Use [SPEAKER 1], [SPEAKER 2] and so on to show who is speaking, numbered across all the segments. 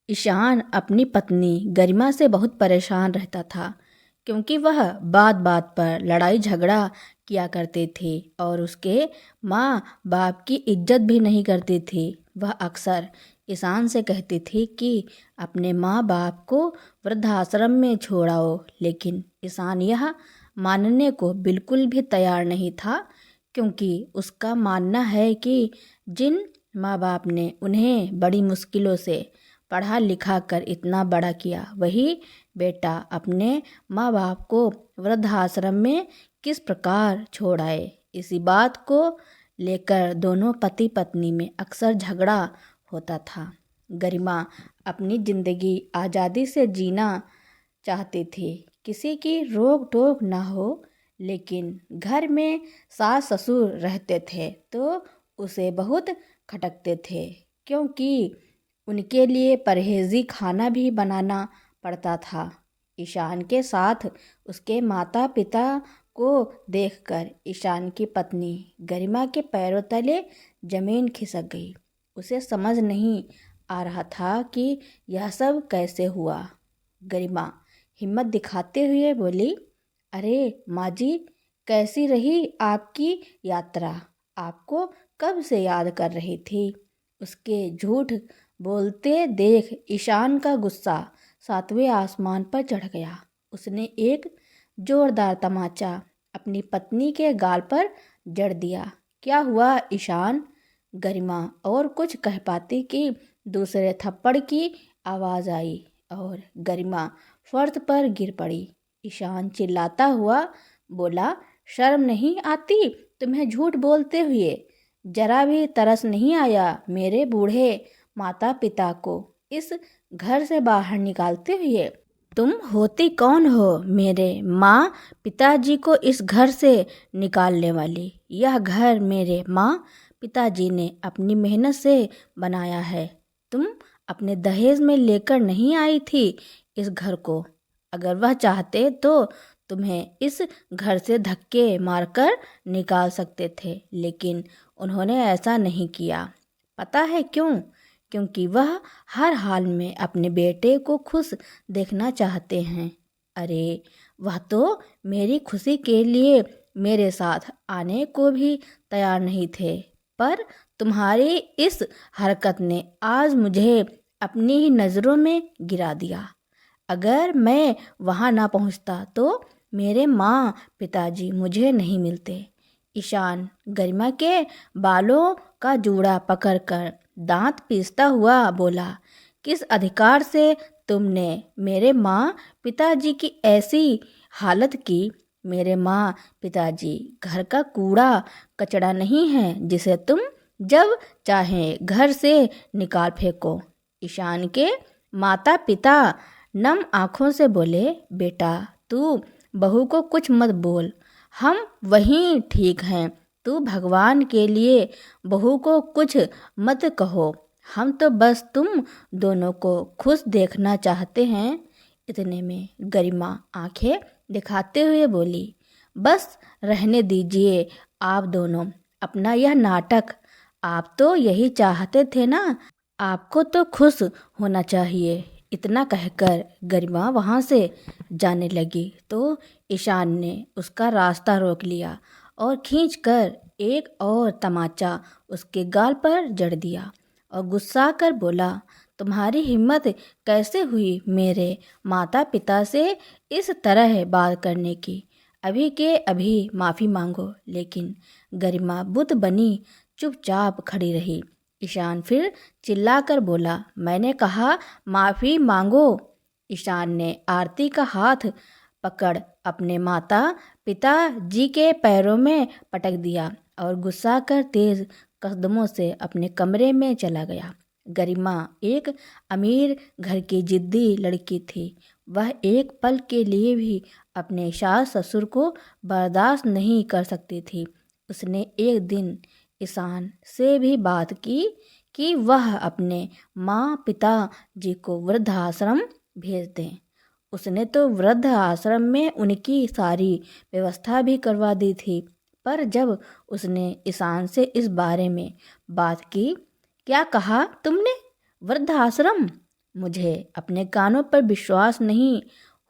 [SPEAKER 1] ईशान अपनी पत्नी गरिमा से बहुत परेशान रहता था क्योंकि वह बात बात पर लड़ाई झगड़ा किया करते थे और उसके माँ बाप की इज्जत भी नहीं करती थी। वह अक्सर ईशान से कहती थी कि अपने माँ बाप को वृद्धाश्रम में छोड़ाओ, लेकिन ईशान यह मानने को बिल्कुल भी तैयार नहीं था क्योंकि उसका मानना है कि जिन माँ बाप ने उन्हें बड़ी मुश्किलों से पढ़ा लिखा कर इतना बड़ा किया, वही बेटा अपने माँ बाप को वृद्धाश्रम में किस प्रकार छोड़ आए। इसी बात को लेकर दोनों पति पत्नी में अक्सर झगड़ा होता था। गरिमा अपनी जिंदगी आज़ादी से जीना चाहती थी, किसी की रोक टोक ना हो, लेकिन घर में सास ससुर रहते थे तो उसे बहुत खटकते थे क्योंकि उनके लिए परहेजी खाना भी बनाना पड़ता था। ईशान के साथ उसके माता पिता को देखकर ईशान की पत्नी गरिमा के पैरों तले जमीन खिसक गई। उसे समझ नहीं आ रहा था कि यह सब कैसे हुआ। गरिमा हिम्मत दिखाते हुए बोली, अरे माँ जी, कैसी रही आपकी यात्रा? आपको कब से याद कर रही थी। उसके झूठ बोलते देख ईशान का गुस्सा सातवें आसमान पर चढ़ गया। उसने एक जोरदार तमाचा अपनी पत्नी के गाल पर जड़ दिया। क्या हुआ ईशान? गरिमा और कुछ कह पाती कि दूसरे थप्पड़ की आवाज़ आई और गरिमा फर्श पर गिर पड़ी। ईशान चिल्लाता हुआ बोला, शर्म नहीं आती तुम्हें झूठ बोलते हुए? जरा भी तरस नहीं आया मेरे बूढ़े माता पिता को इस घर से बाहर निकालते हुए? तुम होती कौन हो मेरे माँ पिताजी को इस घर से निकालने वाली? यह घर मेरे माँ पिताजी ने अपनी मेहनत से बनाया है। तुम अपने दहेज में लेकर नहीं आई थी इस घर को। अगर वह चाहते तो तुम्हें इस घर से धक्के मारकर निकाल सकते थे, लेकिन उन्होंने ऐसा नहीं किया। पता है क्यों? क्योंकि वह हर हाल में अपने बेटे को खुश देखना चाहते हैं। अरे वह तो मेरी खुशी के लिए मेरे साथ आने को भी तैयार नहीं थे, पर तुम्हारी इस हरकत ने आज मुझे अपनी ही नज़रों में गिरा दिया। अगर मैं वहाँ ना पहुँचता तो मेरे माँ पिताजी मुझे नहीं मिलते। ईशान गरिमा के बालों का जूड़ा पकड़कर दांत पीसता हुआ बोला, किस अधिकार से तुमने मेरे माँ पिताजी की ऐसी हालत की? मेरे माँ पिताजी घर का कूड़ा कचड़ा नहीं है जिसे तुम जब चाहे घर से निकाल फेंको। ईशान के माता पिता नम आँखों से बोले, बेटा तू बहू को कुछ मत बोल, हम वहीं ठीक हैं। तू भगवान के लिए बहू को कुछ मत कहो, हम तो बस तुम दोनों को खुश देखना चाहते हैं। इतने में गरिमा आंखें दिखाते हुए बोली, बस रहने दीजिए आप दोनों अपना यह नाटक। आप तो यही चाहते थे ना, आपको तो खुश होना चाहिए। इतना कहकर गरिमा वहाँ से जाने लगी तो ईशान ने उसका रास्ता रोक लिया और खींचकर एक और तमाचा उसके गाल पर जड़ दिया और गुस्सा कर बोला, तुम्हारी हिम्मत कैसे हुई मेरे माता पिता से इस तरह बात करने की? अभी के अभी माफ़ी मांगो। लेकिन गरिमा बुत बनी चुपचाप खड़ी रही। ईशान फिर चिल्लाकर बोला, मैंने कहा माफ़ी मांगो। ईशान ने आरती का हाथ पकड़ अपने माता पिता जी के पैरों में पटक दिया और गुस्सा कर तेज कदमों से अपने कमरे में चला गया। गरिमा एक अमीर घर की जिद्दी लड़की थी। वह एक पल के लिए भी अपने सास ससुर को बर्दाश्त नहीं कर सकती थी। उसने एक दिन ईशान से भी बात की कि वह अपने माँ पिता जी को वृद्धाश्रम भेज दें। उसने तो वृद्ध आश्रम में उनकी सारी व्यवस्था भी करवा दी थी, पर जब उसने ईशान से इस बारे में बात की, क्या कहा तुमने? वृद्ध आश्रम? मुझे अपने कानों पर विश्वास नहीं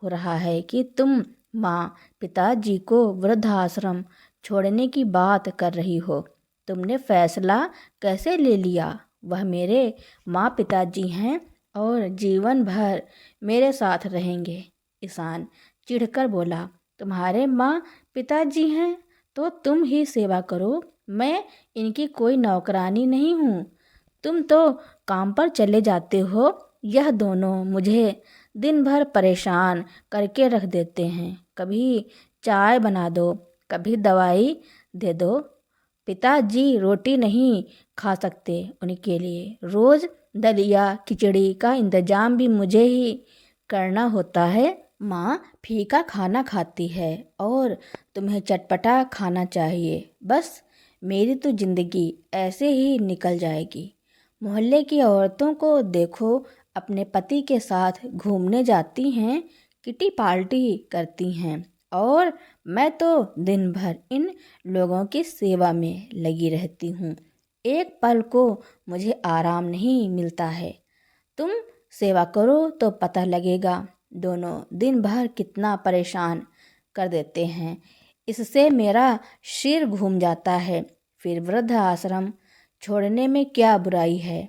[SPEAKER 1] हो रहा है कि तुम माँ पिताजी को वृद्धाश्रम छोड़ने की बात कर रही हो। तुमने फैसला कैसे ले लिया? वह मेरे माँ पिताजी हैं और जीवन भर मेरे साथ रहेंगे। ईशान चिढ़कर बोला, तुम्हारे माँ पिताजी हैं तो तुम ही सेवा करो, मैं इनकी कोई नौकरानी नहीं हूँ। तुम तो काम पर चले जाते हो। यह दोनों मुझे दिन भर परेशान करके रख देते हैं। कभी चाय बना दो, कभी दवाई दे दो। पिताजी रोटी नहीं खा सकते, उनके लिए रोज़ दलिया खिचड़ी का इंतजाम भी मुझे ही करना होता है। माँ फीका खाना खाती है और तुम्हें चटपटा खाना चाहिए। बस मेरी तो ज़िंदगी ऐसे ही निकल जाएगी। मोहल्ले की औरतों को देखो, अपने पति के साथ घूमने जाती हैं, किटी पार्टी करती हैं, और मैं तो दिन भर इन लोगों की सेवा में लगी रहती हूँ। एक पल को मुझे आराम नहीं मिलता है। तुम सेवा करो तो पता लगेगा दोनों दिन भर कितना परेशान कर देते हैं। इससे मेरा सिर घूम जाता है। फिर वृद्ध आश्रम छोड़ने में क्या बुराई है?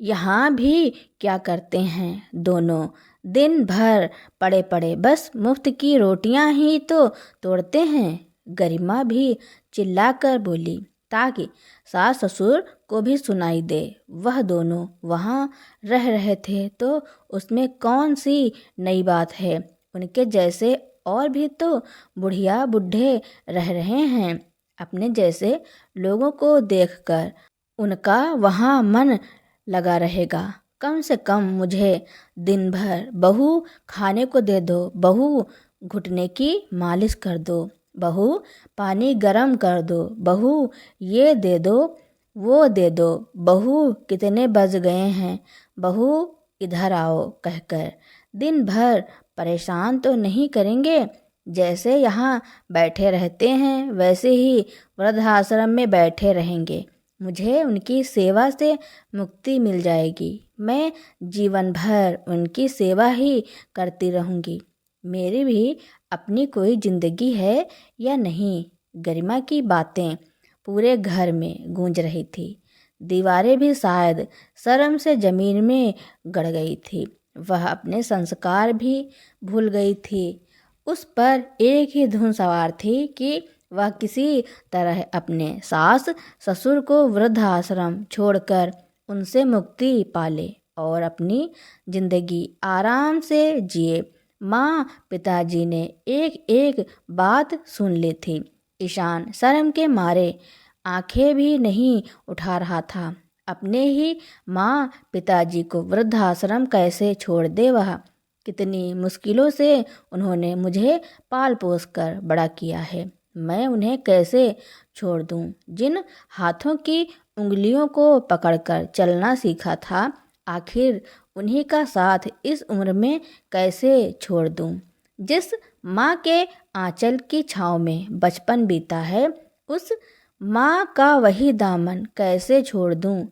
[SPEAKER 1] यहाँ भी क्या करते हैं दोनों? दिन भर पड़े पड़े बस मुफ्त की रोटियां ही तो तोड़ते हैं। गरिमा भी चिल्लाकर बोली, ताकि सास ससुर को भी सुनाई दे। वह दोनों वहाँ रह रहे थे तो उसमें कौन सी नई बात है? उनके जैसे और भी तो बुढ़िया बुढ़े रह रहे हैं। अपने जैसे लोगों को देखकर उनका वहाँ मन लगा रहेगा। कम से कम मुझे दिन भर बहू खाने को दे दो, बहू घुटने की मालिश कर दो, बहू पानी गरम कर दो, बहू ये दे दो वो दे दो, बहू कितने बज गए हैं, बहू इधर आओ कहकर दिन भर परेशान तो नहीं करेंगे। जैसे यहाँ बैठे रहते हैं वैसे ही वृद्धाश्रम में बैठे रहेंगे। मुझे उनकी सेवा से मुक्ति मिल जाएगी। मैं जीवन भर उनकी सेवा ही करती रहूँगी। मेरी भी अपनी कोई ज़िंदगी है या नहीं? गरिमा की बातें पूरे घर में गूंज रही थी। दीवारें भी शायद शर्म से ज़मीन में गड़ गई थी। वह अपने संस्कार भी भूल गई थी। उस पर एक ही धुन सवार थी कि वह किसी तरह अपने सास ससुर को वृद्धाश्रम छोड़कर उनसे मुक्ति पाले और अपनी जिंदगी आराम से जिए। माँ पिताजी ने एक एक बात सुन ली थी। ईशान शर्म के मारे आंखें भी नहीं उठा रहा था। अपने ही माँ पिताजी को वृद्धाश्रम कैसे छोड़ दे वह? कितनी मुश्किलों से उन्होंने मुझे पाल पोस कर बड़ा किया है। मैं उन्हें कैसे छोड़ दूं? जिन हाथों की उंगलियों को पकड़कर चलना सीखा था, आखिर उन्हीं का साथ इस उम्र में कैसे छोड़ दूं? जिस माँ के आंचल की छाँव में बचपन बीता है, उस माँ का वही दामन कैसे छोड़ दूं?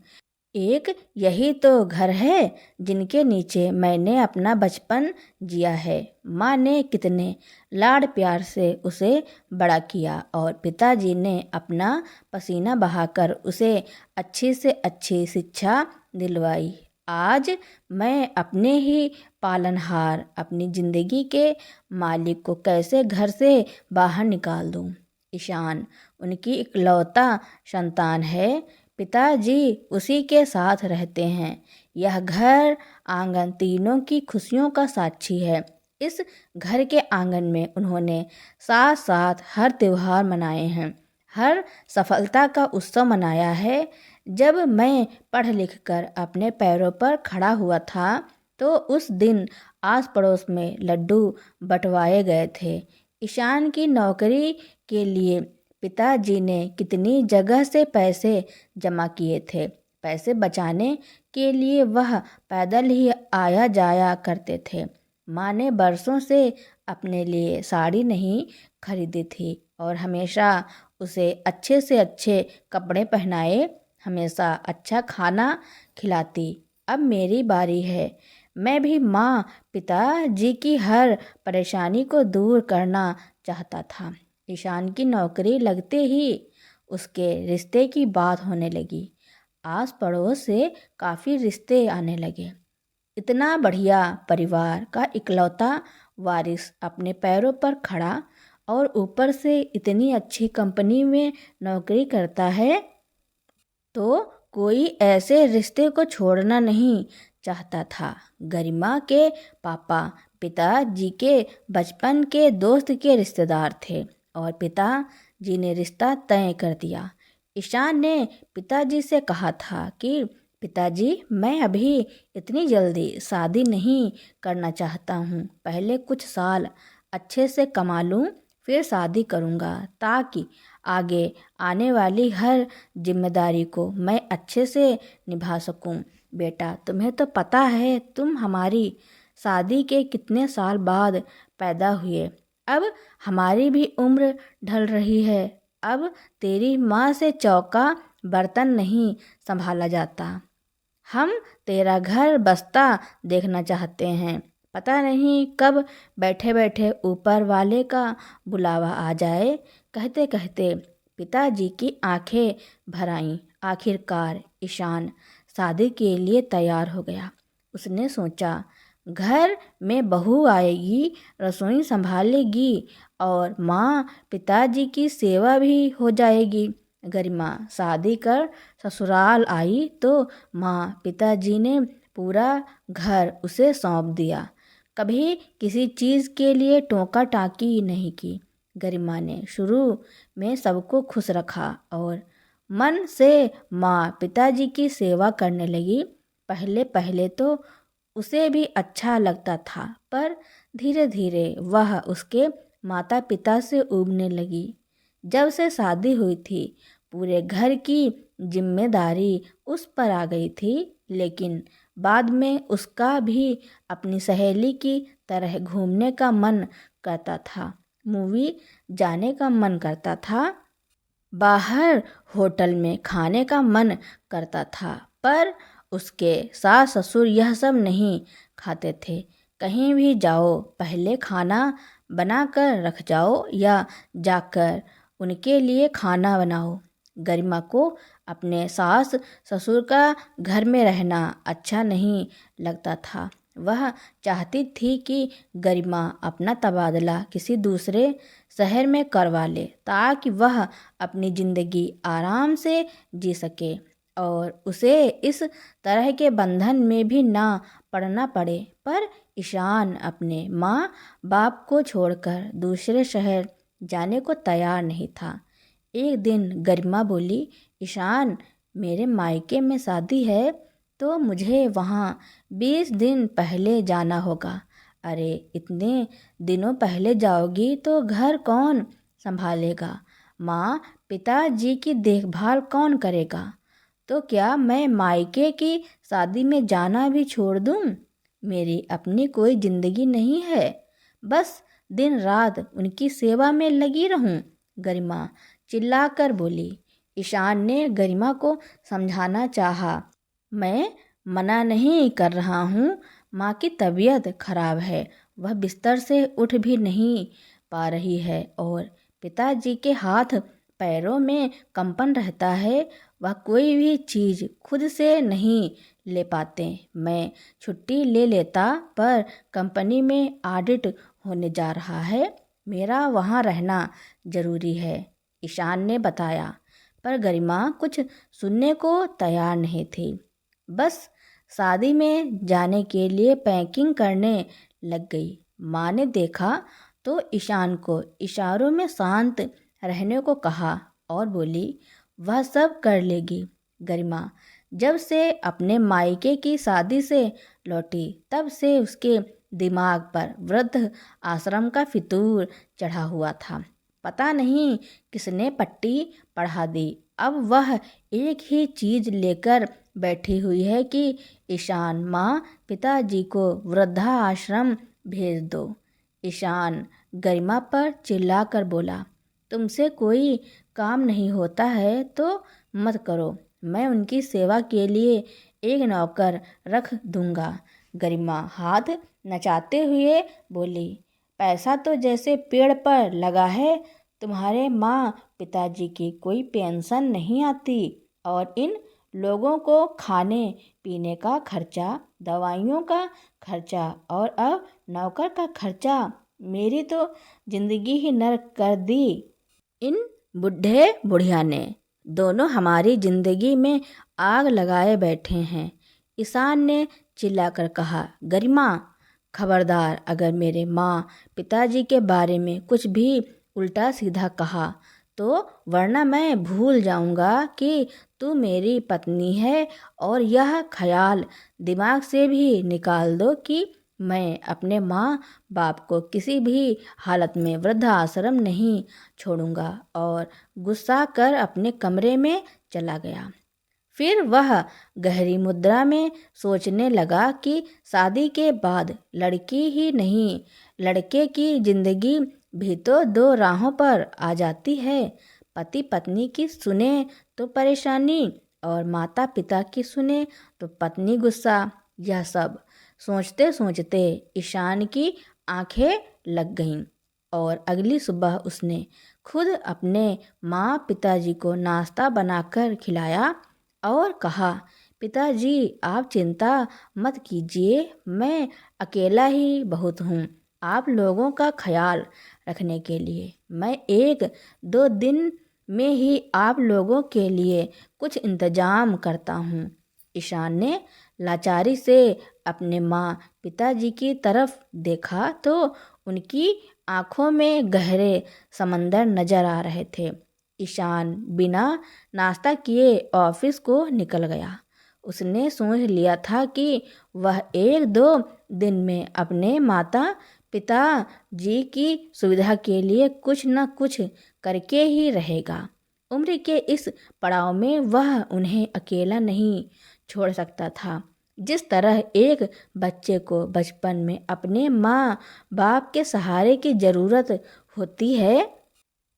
[SPEAKER 1] एक यही तो घर है जिनके नीचे मैंने अपना बचपन जिया है। माँ ने कितने लाड प्यार से उसे बड़ा किया और पिताजी ने अपना पसीना बहाकर उसे अच्छी से अच्छी शिक्षा दिलवाई। आज मैं अपने ही पालनहार, अपनी ज़िंदगी के मालिक को कैसे घर से बाहर निकाल दूं? ईशान उनकी इकलौता संतान है। पिताजी उसी के साथ रहते हैं। यह घर आंगन तीनों की खुशियों का साक्षी है। इस घर के आंगन में उन्होंने साथ साथ हर त्योहार मनाए हैं, हर सफलता का उत्सव मनाया है। जब मैं पढ़ लिख कर अपने पैरों पर खड़ा हुआ था तो उस दिन आस पड़ोस में लड्डू बंटवाए गए थे। ईशान की नौकरी के लिए पिताजी ने कितनी जगह से पैसे जमा किए थे। पैसे बचाने के लिए वह पैदल ही आया जाया करते थे। माँ ने बरसों से अपने लिए साड़ी नहीं खरीदी थी और हमेशा उसे अच्छे से अच्छे कपड़े पहनाए, हमेशा अच्छा खाना खिलाती। अब मेरी बारी है। मैं भी माँ पिताजी की हर परेशानी को दूर करना चाहता था। ईशान की नौकरी लगते ही उसके रिश्ते की बात होने लगी। आस पड़ोस से काफ़ी रिश्ते आने लगे। इतना बढ़िया परिवार का इकलौता वारिस अपने पैरों पर खड़ा और ऊपर से इतनी अच्छी कंपनी में नौकरी करता है तो कोई ऐसे रिश्ते को छोड़ना नहीं चाहता था। गरिमा के पापा पिताजी के बचपन के दोस्त के रिश्तेदार थे और पिताजी ने रिश्ता तय कर दिया। ईशान ने पिताजी से कहा था कि पिताजी, मैं अभी इतनी जल्दी शादी नहीं करना चाहता हूँ। पहले कुछ साल अच्छे से कमा लूँ, फिर शादी करूँगा ताकि आगे आने वाली हर जिम्मेदारी को मैं अच्छे से निभा सकूं। बेटा, तुम्हें तो पता है तुम हमारी शादी के कितने साल बाद पैदा हुए। अब हमारी भी उम्र ढल रही है। अब तेरी माँ से चौका बर्तन नहीं संभाला जाता। हम तेरा घर बसता देखना चाहते हैं। पता नहीं कब बैठे बैठे ऊपर वाले का बुलावा आ जाए। कहते कहते पिताजी की आंखें भर आईं। आखिरकार ईशान शादी के लिए तैयार हो गया। उसने सोचा, घर में बहू आएगी, रसोई संभालेगी और माँ पिताजी की सेवा भी हो जाएगी। गरिमा शादी कर ससुराल आई तो माँ पिताजी ने पूरा घर उसे सौंप दिया। कभी किसी चीज़ के लिए टोका टाकी नहीं की। गरिमा ने शुरू में सबको खुश रखा और मन से माँ पिताजी की सेवा करने लगी। पहले पहले तो उसे भी अच्छा लगता था, पर धीरे धीरे वह उसके माता पिता से ऊबने लगी। जब से शादी हुई थी, पूरे घर की जिम्मेदारी उस पर आ गई थी, लेकिन बाद में उसका भी अपनी सहेली की तरह घूमने का मन करता था, मूवी जाने का मन करता था, बाहर होटल में खाने का मन करता था। पर उसके सास ससुर यह सब नहीं खाते थे। कहीं भी जाओ पहले खाना बना कर रख जाओ या जाकर उनके लिए खाना बनाओ। गरिमा को अपने सास ससुर का घर में रहना अच्छा नहीं लगता था। वह चाहती थी कि गरिमा अपना तबादला किसी दूसरे शहर में करवा ले ताकि वह अपनी ज़िंदगी आराम से जी सके और उसे इस तरह के बंधन में भी ना पड़ना पड़े। पर ईशान अपने माँ बाप को छोड़कर दूसरे शहर जाने को तैयार नहीं था। एक दिन गरिमा बोली, ईशान, मेरे मायके में शादी है तो मुझे वहाँ 20 दिन पहले जाना होगा। अरे, इतने दिनों पहले जाओगी तो घर कौन संभालेगा? माँ पिताजी की देखभाल कौन करेगा? तो क्या मैं मायके की शादी में जाना भी छोड़ दूँ? मेरी अपनी कोई ज़िंदगी नहीं है, बस दिन रात उनकी सेवा में लगी रहूं? गरिमा चिल्लाकर बोली। ईशान ने गरिमा को समझाना चाहा, मैं मना नहीं कर रहा हूँ, माँ की तबीयत खराब है, वह बिस्तर से उठ भी नहीं पा रही है और पिताजी के हाथ पैरों में कंपन रहता है, वह कोई भी चीज़ खुद से नहीं ले पाते। मैं छुट्टी ले लेता, पर कंपनी में ऑडिट होने जा रहा है, मेरा वहाँ रहना ज़रूरी है, ईशान ने बताया। पर गरिमा कुछ सुनने को तैयार नहीं थी, बस शादी में जाने के लिए पैकिंग करने लग गई। माँ ने देखा तो ईशान को इशारों में शांत रहने को कहा और बोली, वह सब कर लेगी। गरिमा जब से अपने मायके की शादी से लौटी तब से उसके दिमाग पर वृद्ध आश्रम का फितूर चढ़ा हुआ था। पता नहीं किसने पट्टी पढ़ा दी। अब वह एक ही चीज़ लेकर बैठी हुई है कि ईशान माँ पिताजी को वृद्धा आश्रम भेज दो। ईशान गरिमा पर चिल्लाकर बोला, तुमसे कोई काम नहीं होता है तो मत करो, मैं उनकी सेवा के लिए एक नौकर रख दूंगा। गरिमा हाथ नचाते हुए बोली, पैसा तो जैसे पेड़ पर लगा है। तुम्हारे माँ पिताजी की कोई पेंशन नहीं आती और इन लोगों को खाने पीने का खर्चा, दवाइयों का खर्चा और अब नौकर का खर्चा। मेरी तो जिंदगी ही नर्क कर दी। इन बुढ़े बुढ़िया ने दोनों हमारी जिंदगी में आग लगाए बैठे हैं। ईशान ने चिल्लाकर कहा, गरिमा खबरदार, अगर मेरे माँ पिताजी के बारे में कुछ भी उल्टा सीधा कहा तो वरना मैं भूल जाऊंगा कि तू मेरी पत्नी है। और यह ख्याल दिमाग से भी निकाल दो कि मैं अपने माँ बाप को किसी भी हालत में वृद्धाश्रम नहीं छोड़ूंगा। और गुस्सा कर अपने कमरे में चला गया। फिर वह गहरी मुद्रा में सोचने लगा कि शादी के बाद लड़की ही नहीं, लड़के की जिंदगी भी तो दो राहों पर आ जाती है। पति पत्नी की सुने तो परेशानी और माता पिता की सुने तो पत्नी गुस्सा। यह सब सोचते सोचते ईशान की आंखें लग गईं और अगली सुबह उसने खुद अपने माँ पिताजी को नाश्ता बनाकर खिलाया और कहा, पिताजी आप चिंता मत कीजिए, मैं अकेला ही बहुत हूँ आप लोगों का ख्याल रखने के लिए। मैं 1-2 दिन में ही आप लोगों के लिए कुछ इंतजाम करता हूँ। ईशान ने लाचारी से अपने माँ पिताजी की तरफ देखा तो उनकी आंखों में गहरे समंदर नजर आ रहे थे। ईशान बिना नाश्ता किए ऑफिस को निकल गया। उसने सोच लिया था कि वह 1-2 दिन में अपने माता पिता जी की सुविधा के लिए कुछ न कुछ करके ही रहेगा। उम्र के इस पड़ाव में वह उन्हें अकेला नहीं छोड़ सकता था। जिस तरह एक बच्चे को बचपन में अपने माँ बाप के सहारे की ज़रूरत होती है,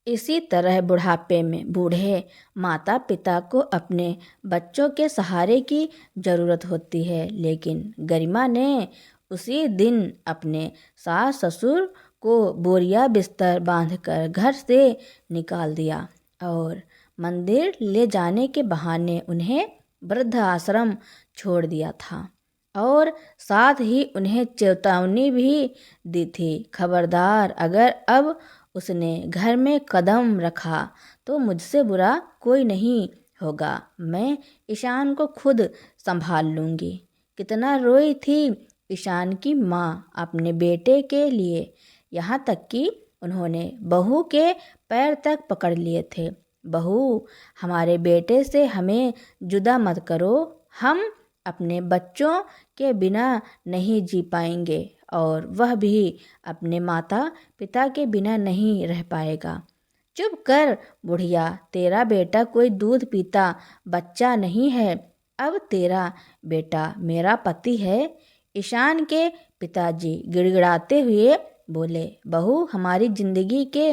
[SPEAKER 1] इसी तरह बुढ़ापे में बूढ़े माता पिता को अपने बच्चों के सहारे की ज़रूरत होती है। लेकिन गरिमा ने उसी दिन अपने सास ससुर को बोरिया बिस्तर बांधकर घर से निकाल दिया और मंदिर ले जाने के बहाने उन्हें वृद्ध आश्रम छोड़ दिया था। और साथ ही उन्हें चेतावनी भी दी थी, खबरदार अगर अब उसने घर में कदम रखा तो मुझसे बुरा कोई नहीं होगा, मैं ईशान को खुद संभाल लूँगी। कितना रोई थी ईशान की माँ अपने बेटे के लिए, यहाँ तक कि उन्होंने बहू के पैर तक पकड़ लिए थे। बहू, हमारे बेटे से हमें जुदा मत करो, हम अपने बच्चों के बिना नहीं जी पाएंगे और वह भी अपने माता पिता के बिना नहीं रह पाएगा। चुप कर बुढ़िया, तेरा बेटा कोई दूध पीता बच्चा नहीं है, अब तेरा बेटा मेरा पति है। ईशान के पिताजी गिड़गिड़ाते हुए बोले, बहू हमारी जिंदगी के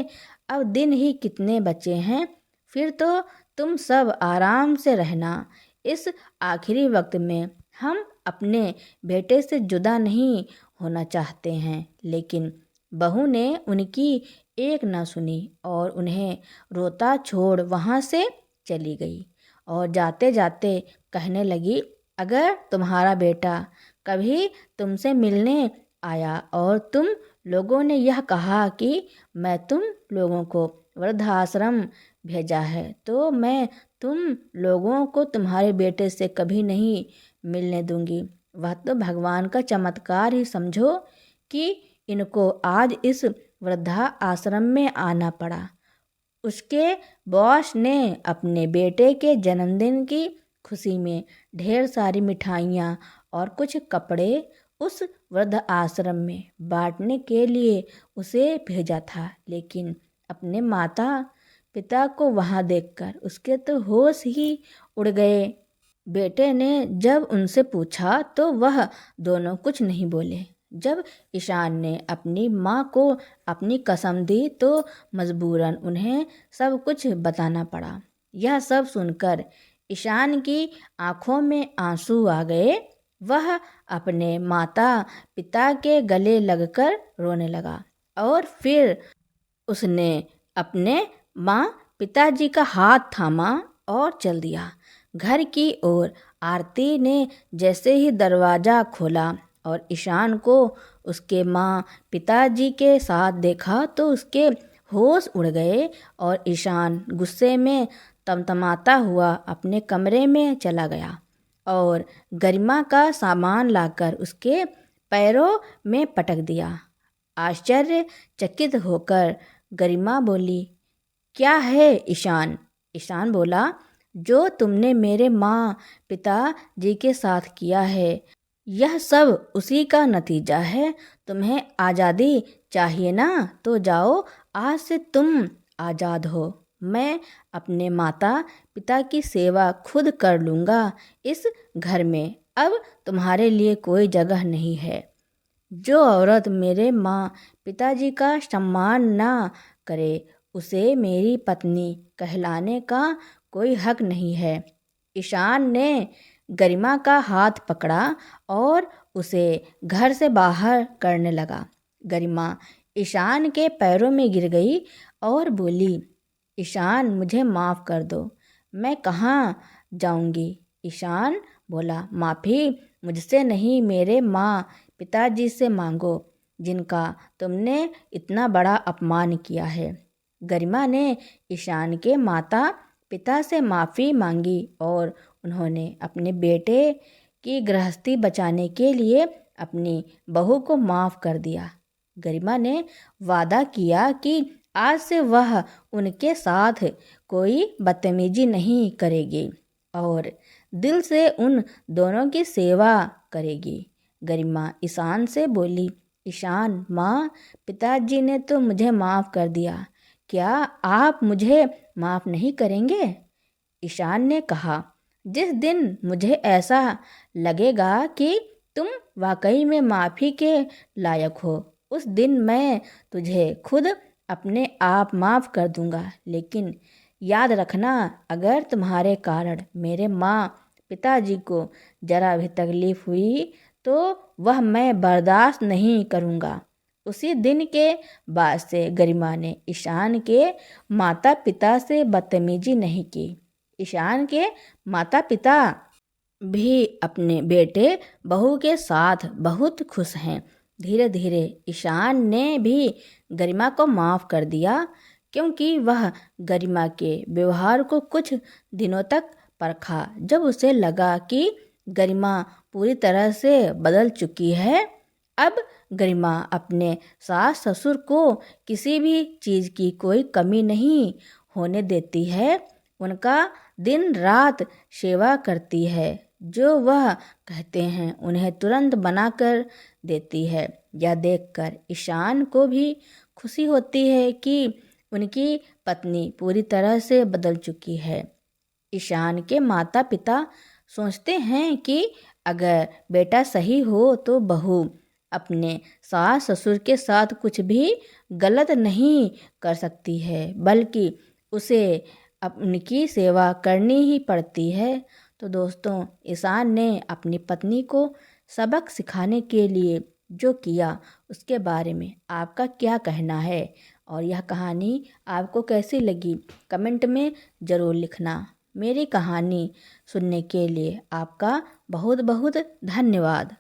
[SPEAKER 1] अब दिन ही कितने बचे हैं, फिर तो तुम सब आराम से रहना। इस आखिरी वक्त में हम अपने बेटे से जुदा नहीं होना चाहते हैं। लेकिन बहू ने उनकी एक न सुनी और उन्हें रोता छोड़ वहाँ से चली गई और जाते जाते कहने लगी, अगर तुम्हारा बेटा कभी तुमसे मिलने आया और तुम लोगों ने यह कहा कि मैं तुम लोगों को वृद्धाश्रम भेजा है तो मैं तुम लोगों को तुम्हारे बेटे से कभी नहीं मिलने दूंगी। वह तो भगवान का चमत्कार ही समझो कि इनको आज इस वृद्धा आश्रम में आना पड़ा। उसके बॉस ने अपने बेटे के जन्मदिन की खुशी में ढेर सारी मिठाइयाँ और कुछ कपड़े उस वृद्ध आश्रम में बांटने के लिए उसे भेजा था। लेकिन अपने माता पिता को वहाँ देखकर उसके तो होश ही उड़ गए। बेटे ने जब उनसे पूछा तो वह दोनों कुछ नहीं बोले। जब ईशान ने अपनी माँ को अपनी कसम दी तो मजबूरन उन्हें सब कुछ बताना पड़ा। यह सब सुनकर ईशान की आंखों में आंसू आ गए। वह अपने माता पिता के गले लगकर रोने लगा और फिर उसने अपने माँ पिताजी का हाथ थामा और चल दिया घर की ओर। आरती ने जैसे ही दरवाज़ा खोला और ईशान को उसके माँ पिताजी के साथ देखा तो उसके होश उड़ गए और ईशान गुस्से में तमतमाता हुआ अपने कमरे में चला गया और गरिमा का सामान लाकर उसके पैरों में पटक दिया। आश्चर्यचकित होकर गरिमा बोली, क्या है ईशान? ईशान बोला, जो तुमने मेरे माँ पिता जी के साथ किया है यह सब उसी का नतीजा है। तुम्हें आज़ादी चाहिए ना, तो जाओ, आज से तुम आज़ाद हो। मैं अपने माता पिता की सेवा खुद कर लूँगा। इस घर में अब तुम्हारे लिए कोई जगह नहीं है। जो औरत मेरे माँ पिताजी का सम्मान ना करे उसे मेरी पत्नी कहलाने का कोई हक नहीं है। ईशान ने गरिमा का हाथ पकड़ा और उसे घर से बाहर करने लगा। गरिमा ईशान के पैरों में गिर गई और बोली, ईशान, मुझे माफ़ कर दो, मैं कहाँ जाऊँगी? ईशान बोला, माफ़ी मुझसे नहीं, मेरे माँ पिताजी से मांगो जिनका तुमने इतना बड़ा अपमान किया है। गरिमा ने ईशान के माता पिता से माफ़ी मांगी और उन्होंने अपने बेटे की गृहस्थी बचाने के लिए अपनी बहू को माफ़ कर दिया। गरिमा ने वादा किया कि आज से वह उनके साथ कोई बदतमीजी नहीं करेगी और दिल से उन दोनों की सेवा करेगी। गरिमा ईशान से बोली, ईशान, माँ पिताजी ने तो मुझे माफ़ कर दिया, क्या आप मुझे माफ़ नहीं करेंगे? ईशान ने कहा, जिस दिन मुझे ऐसा लगेगा कि तुम वाकई में माफ़ी के लायक हो उस दिन मैं तुझे खुद अपने आप माफ़ कर दूंगा। लेकिन याद रखना, अगर तुम्हारे कारण मेरे माँ पिताजी को ज़रा भी तकलीफ़ हुई तो वह मैं बर्दाश्त नहीं करूँगा। उसी दिन के बाद से गरिमा ने ईशान के माता पिता से बदतमीजी नहीं की। ईशान के माता पिता भी अपने बेटे बहू के साथ बहुत खुश हैं। धीरे धीरे ईशान ने भी गरिमा को माफ़ कर दिया क्योंकि वह गरिमा के व्यवहार को कुछ दिनों तक परखा। जब उसे लगा कि गरिमा पूरी तरह से बदल चुकी है, अब गरिमा अपने सास ससुर को किसी भी चीज़ की कोई कमी नहीं होने देती है। उनका दिन रात सेवा करती है, जो वह कहते हैं उन्हें तुरंत बनाकर देती है। यह देखकर ईशान को भी खुशी होती है कि उनकी पत्नी पूरी तरह से बदल चुकी है। ईशान के माता पिता सोचते हैं कि अगर बेटा सही हो तो बहू अपने सास ससुर के साथ कुछ भी गलत नहीं कर सकती है, बल्कि उसे उनकी सेवा करनी ही पड़ती है। तो दोस्तों, ईशान ने अपनी पत्नी को सबक सिखाने के लिए जो किया उसके बारे में आपका क्या कहना है और यह कहानी आपको कैसी लगी कमेंट में ज़रूर लिखना। मेरी कहानी सुनने के लिए आपका बहुत बहुत धन्यवाद।